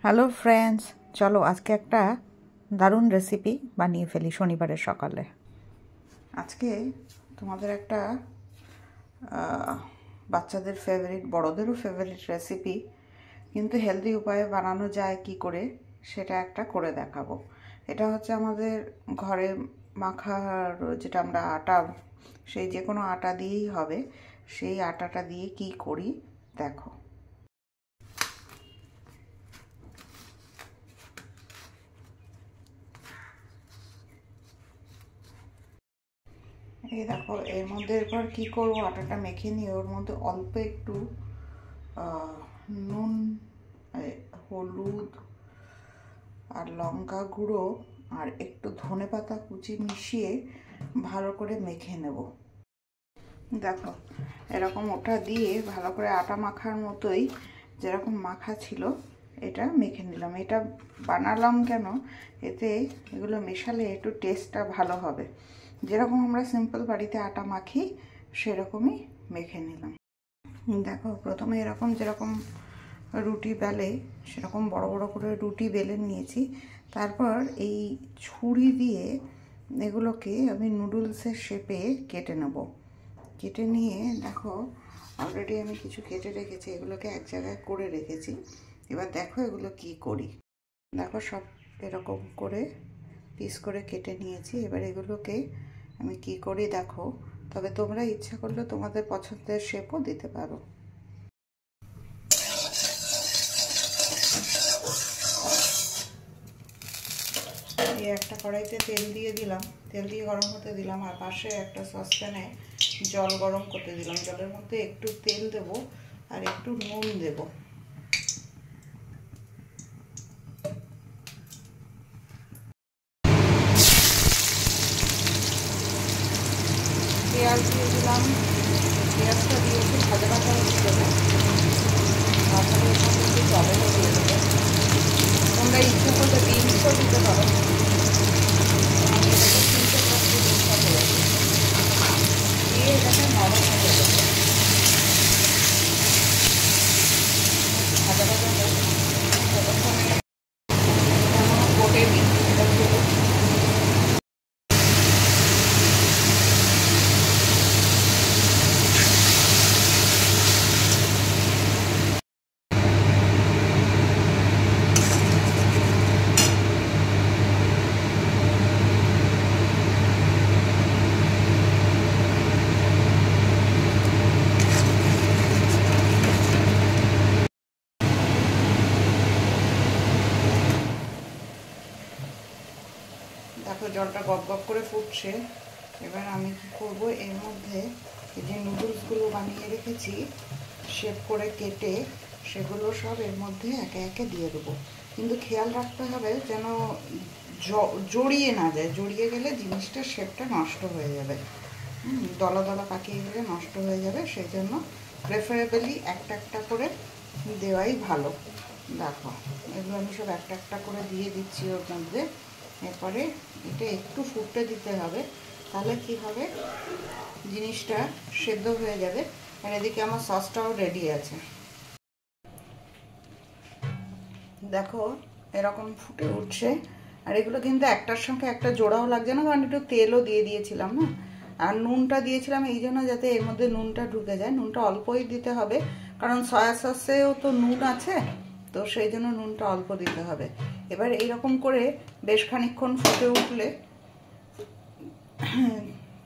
Hello friends, চলো আজকে একটা দারুণ রেসিপি বানিয়ে ফেলি শনিবারের সকালে। আজকে তোমাদের একটা বাচ্চাদের ফেভারিট, বড়দেরও ফেভারিট রেসিপি, কিন্তু হেলদি উপায়ে বানানো যায় কি করে সেটা একটা করে দেখাবো। এটা হচ্ছে আমাদের ঘরে মাখার, যেটা আমরা আটা, সেই যে কোনো আটা দিয়েই হবে। সেই আটাটা দিয়ে কি করি দেখো। এই দেখো, এর মধ্যে এরপর কী করবো, আটাটা মেখে নিয়ে ওর মধ্যে অল্প একটু নুন, হলুদ আর লঙ্কা গুঁড়ো আর একটু ধনেপাতা কুচি মিশিয়ে ভালো করে মেখে নেব। দেখো এরকম ওটা দিয়ে ভালো করে আটা মাখার মতোই যেরকম মাখা ছিল এটা মেখে নিলাম। এটা বানালাম কেন, এতে এগুলো মেশালে একটু টেস্টটা ভালো হবে। যেরকম আমরা সিম্পল বাড়িতে আটা মাখি সেরকমই মেখে নিলাম। দেখো প্রথমে এরকম যেরকম রুটি বেলে সেরকম বড় বড় করে রুটি বেলে নিয়েছি। তারপর এই ছুরি দিয়ে এগুলোকে আমি নুডলসের শেপে কেটে নেব। কেটে নিয়ে দেখো অলরেডি আমি কিছু কেটে রেখেছি, এগুলোকে এক জায়গায় করে রেখেছি। এবার দেখো এগুলো কি করি। দেখো সব এরকম করে পিস করে কেটে নিয়েছি। এবার এগুলোকে আমি কি করি দেখো, তবে তোমরা ইচ্ছা করলে তোমাদের পছন্দের শেপও দিতে পারো। এই একটা কড়াইতে তেল দিয়ে দিলাম, তেল দিয়ে গরম হতে দিলাম, আর পাশে একটা সসপ্যানে জল গরম করতে দিলাম। জলের মধ্যে একটু তেল দেব আর একটু নুন দেব। পেঁয়াজ দিয়ে দিলাম, পেঁয়াজটা দিয়ে একটু ভাজা ভাজা হয়ে দেবে। তারপরে এর মধ্যে একটু টমেটো দিয়ে দেবে। তোমরা ইচ্ছে করলে বিনসও দিতে পারো। দিয়ে এটাকে নরম হয়ে যাবে, ভাজা ভাজা হোক ততক্ষণে কোটে দিই। দেখো জলটা গপ গপ করে ফুটছে। এবার আমি কি করব, এর মধ্যে এই যে নুডলসগুলো বানিয়ে রেখেছি শেপ করে কেটে, সেগুলো সব এর মধ্যে একে একে দিয়ে দেবো। কিন্তু খেয়াল রাখতে হবে যেন জড়িয়ে না যায়। জড়িয়ে গেলে জিনিসটার শেপটা নষ্ট হয়ে যাবে, দলা দলা পাকিয়ে গেলে নষ্ট হয়ে যাবে। সেই জন্য প্রেফারেবলি একটা একটা করে দেওয়াই ভালো। দেখো এগুলো আমি সব একটা একটা করে দিয়ে দিচ্ছি ওর মধ্যে। এরপরে এটা একটু ফুটতে দিতে হবে, তাহলে কি হবে, জিনিসটা সেদ্ধ হয়ে যাবে। আর এদিকে আমার সসটাও রেডি আছে। দেখো এরকম ফুটে উঠছে। আর এগুলো কিন্তু একটার সঙ্গে একটা জোড়াও লাগছে না, কারণ একটু তেলও দিয়ে দিয়েছিলাম না, আর নুনটা দিয়েছিলাম এই জন্য যাতে এর মধ্যে নুনটা ঢুকে যায়। নুনটা অল্পই দিতে হবে, কারণ সয়া সসেও তো নুন আছে, তো সেই জন্য নুনটা অল্প দিতে হবে। এবার এইরকম করে বেশ খানিকক্ষণ ফুটে উঠলে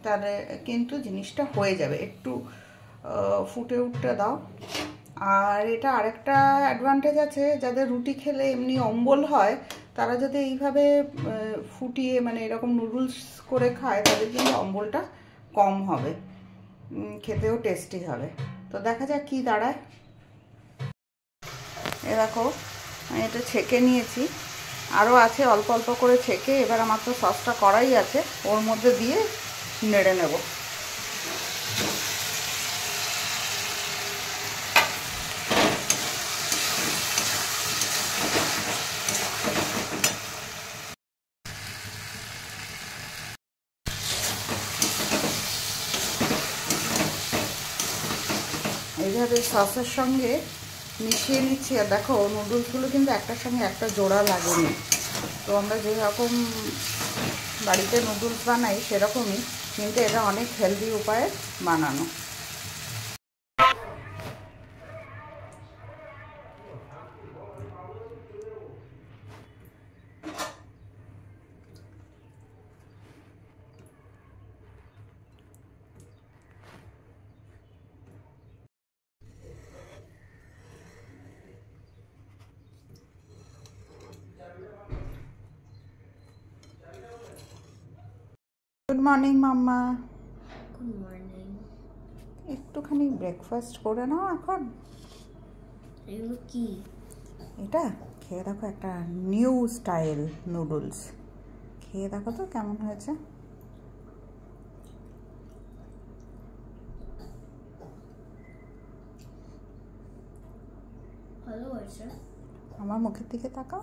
তাহলে কিন্তু জিনিসটা হয়ে যাবে। একটু ফুটে উঠতে দাও। আর এটা আরেকটা অ্যাডভান্টেজ আছে, যাদের রুটি খেলে এমনি অম্বল হয় তারা যদি এইভাবে ফুটিয়ে মানে এরকম নুডলস করে খায়, তাদের কিন্তু অম্বলটা কম হবে, খেতেও টেস্টি হবে। তো দেখা যাক কি দাঁড়ায়। এ দেখো আমি এটা ছেঁকে নিয়েছি, আরও আছে অল্প অল্প করে ছেঁকে। এবার আমার তো সসটা করাই আছে, ওর মধ্যে দিয়ে নেড়ে নেব। এইভাবে সসের সঙ্গে মিশিয়ে নিচ্ছি। আর দেখো নুডলসগুলো কিন্তু একটার সঙ্গে একটা জোড়া লাগেনি। তো আমরা যেরকম বাড়িতে নুডলস বানাই সেরকমই, কিন্তু এটা অনেক হেলদি উপায়ে বানানো। Good morning mamma. Good morning. একটুখানি ব্রেকফাস্ট করে নাও এখন। এগুলো কি? এটা খেয়ে দেখো, একটা নিউ স্টাইল নুডলস। খেয়ে দেখো তো কেমন হয়েছে। ভালো হয়েছে। আমার মুখের দিকে তাকাও।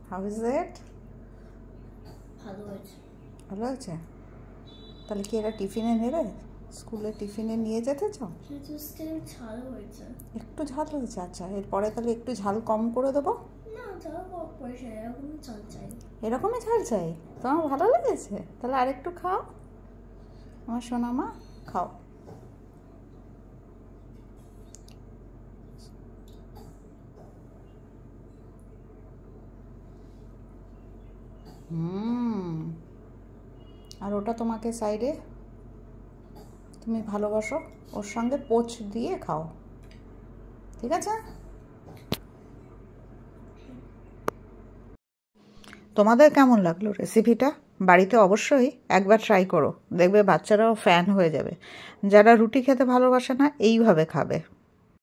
How is it? ভালো হয়েছে। ভালো হয়েছে? তাহলে কি এটা টিফিনে নেবে? স্কুলে টিফিনে নিয়ে যেতে চাও? ঝাল হয়েছে। একটু ঝাল হয়েছে? আচ্ছা, এরপরে তাহলে একটু ঝাল কম করে দেবো। না, ঝাল পয়সা এরকমই ঝাল চাই। এরকমই ঝাল চাই? তোমার ভালো লেগেছে? তাহলে আরেকটু খাও আমার সোনা মা, খাও। আর ওটা তোমাকে সাইডে তুমি ভালোবাসো, ওর সঙ্গে পোচ দিয়ে খাও, ঠিক আছে? তোমাদের কেমন লাগলো রেসিপিটা? বাড়িতে অবশ্যই একবার ট্রাই করো, দেখবে বাচ্চারাও ফ্যান হয়ে যাবে। যারা রুটি খেতে ভালোবাসে না, এইভাবে খাবে।